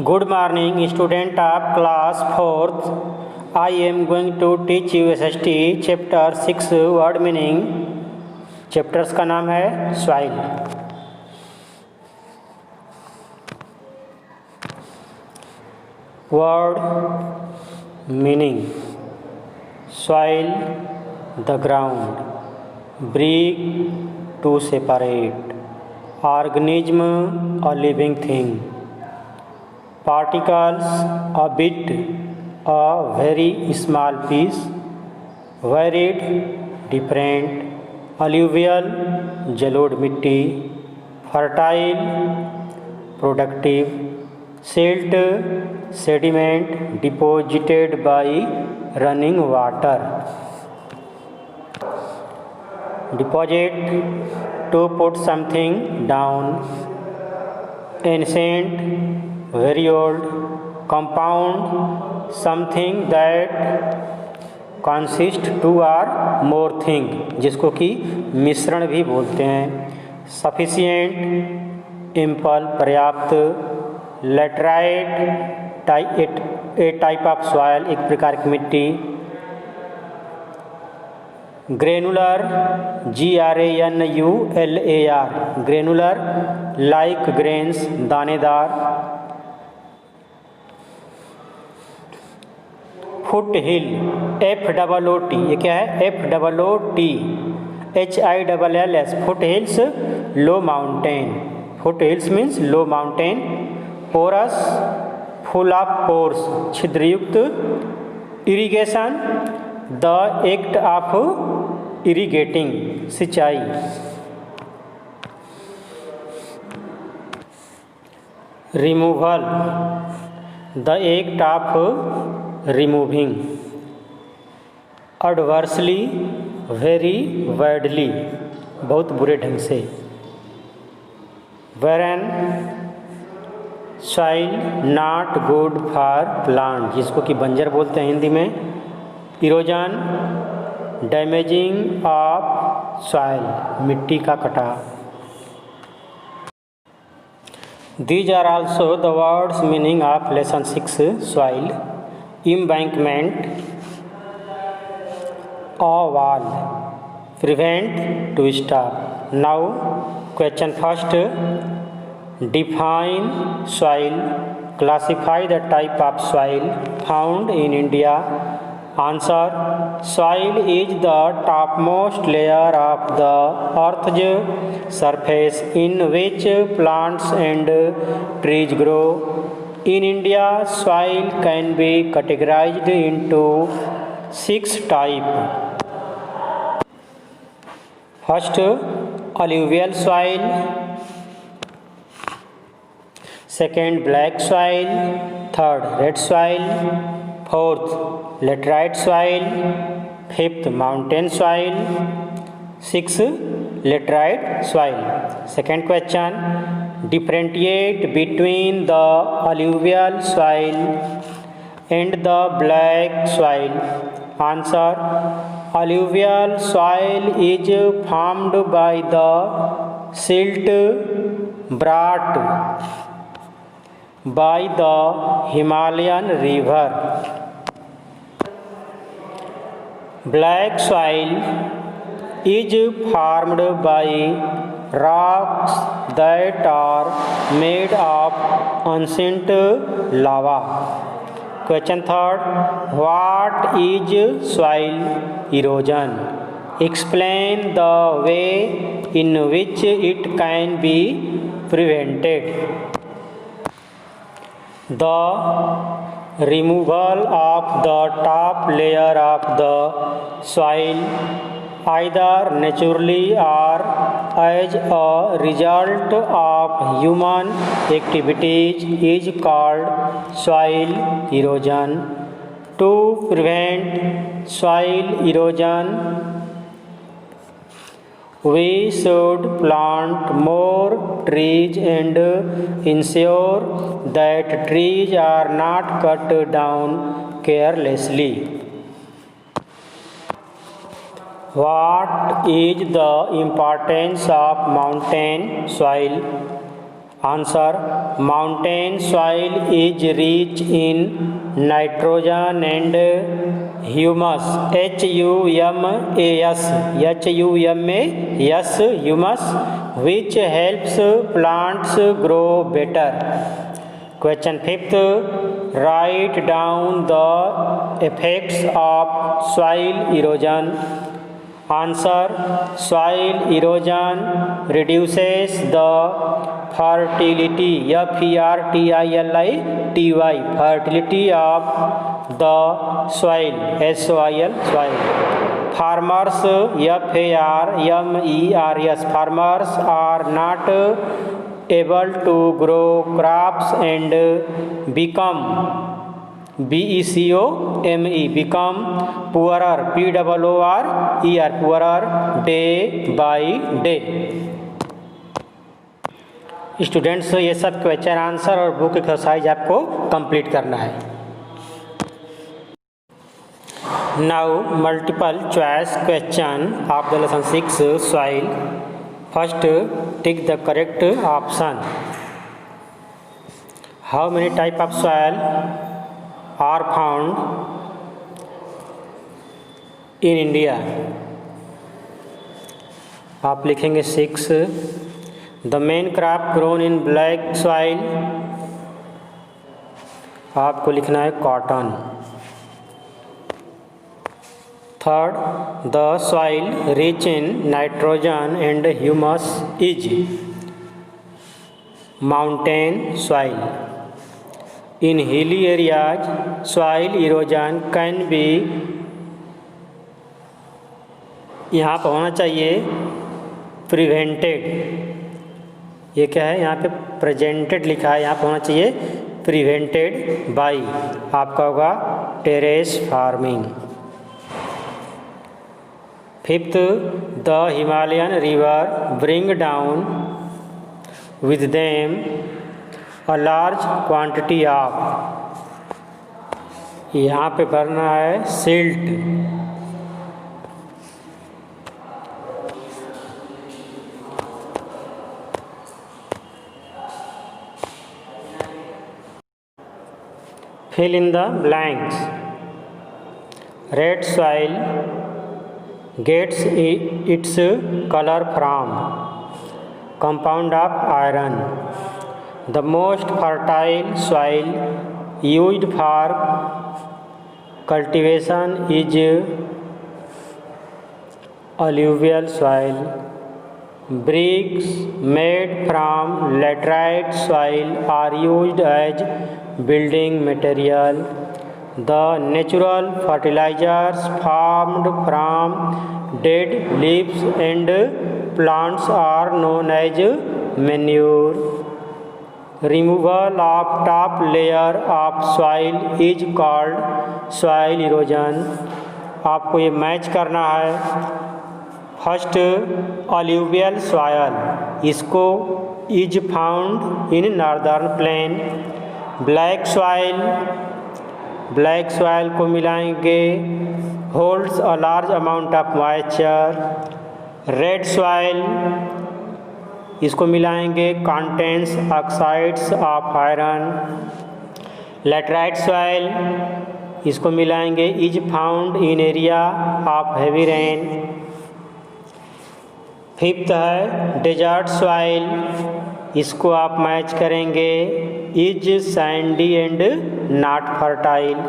Good morning, student of class 4th. I am going to teach you SST chapter 6 word meaning. Chapters का नाम है soil. Word meaning: soil the ground, brick to separate, organism a living thing, particles a bit, a very small piece, varied different, alluvial जलोढ़ मिट्टी, fertile productive, silt sediment deposited by running water, deposit to put something down, ancient very old, compound something that consists two or more thing जिसको कि मिश्रण भी बोलते हैं, sufficient ample पर्याप्त, laterite a type of soil एक प्रकार की मिट्टी, granular granular granular like grains दानेदार, फुट हिल FOOT ये क्या है FOOT HILLS foot hills low mountain, foot hills means low mountain, porous full of pores छिद्रयुक्त, irrigation the act of irrigating सिंचाई, removal the act of removing, adversely very badly बहुत बुरे ढंग से, barren soil not good for plant जिसको कि बंजर बोलते हैं हिंदी में, इरोजन डैमेजिंग ऑफ सॉइल मिट्टी का कटाव. These are also the words meaning of lesson 6 soil. Embankment, a wall, prevent to stop. Now question first, define soil, classify the type of soil found in India. Answer: soil is the topmost layer of the earth's surface in which plants and trees grow. In India, soil can be categorized into 6 types. First, alluvial soil. Second, black soil. Third, red soil. Fourth, laterite soil. Fifth, mountain soil. Sixth, laterite soil. Second question, differentiate between the alluvial soil and the black soil. Answer: alluvial soil is formed by the silt brought by the Himalayan river. Black soil is formed by rocks that are made of ancient lava. Question third, what is soil erosion? Explain the way in which it can be prevented. The removal of the top layer of the soil, either naturally or as a result of human activities, is called soil erosion. To prevent soil erosion, we should plant more trees and ensure that trees are not cut down carelessly. What is the importance of mountain soil? Answer: mountain soil is rich in nitrogen and humus. Humus, humus, which helps plants grow better. Question 5th. Write down the effects of soil erosion. Answer: soil erosion reduces the fertility, fertility of the soil, soil. Farmers, farmers are not able to grow crops and become become poorer, poorer day by day. Students, ये सब question answer और book exercise आपको complete करना है. Now multiple choice question of the lesson 6 soil. First, tick the correct option. How many type of soil are found in India? आप लिखेंगे 6. The main crop grown in black soil, आपको लिखना है cotton. Third, the soil rich in nitrogen and humus is mountain soil. In hilly areas, soil erosion can be, यहाँ पर होना चाहिए prevented. ये क्या है, यहाँ पे presented लिखा है, यहाँ पर होना चाहिए prevented by. आपका होगा terrace farming. Fifth, the Himalayan river bring down with them a large quantity of, यहाँ पे भरना है silt. Fill in the blanks. Red soil gets its color from compound of iron. The most fertile soil used for cultivation is alluvial soil. Bricks made from laterite soil are used as building material. The natural fertilizers formed from dead leaves and plants are known as manure. Removal of top layer of soil is called soil erosion. आपको ये match करना है. First, alluvial soil, इसको is found in northern plain. Black soil को मिलाएंगे holds a large amount of moisture. Red soil, इसको मिलाएंगे contains oxides of iron. laterite soil, इसको मिलाएंगे is found in area of heavy rain. Fifth है desert soil, इसको आप match करेंगे is sandy and not fertile.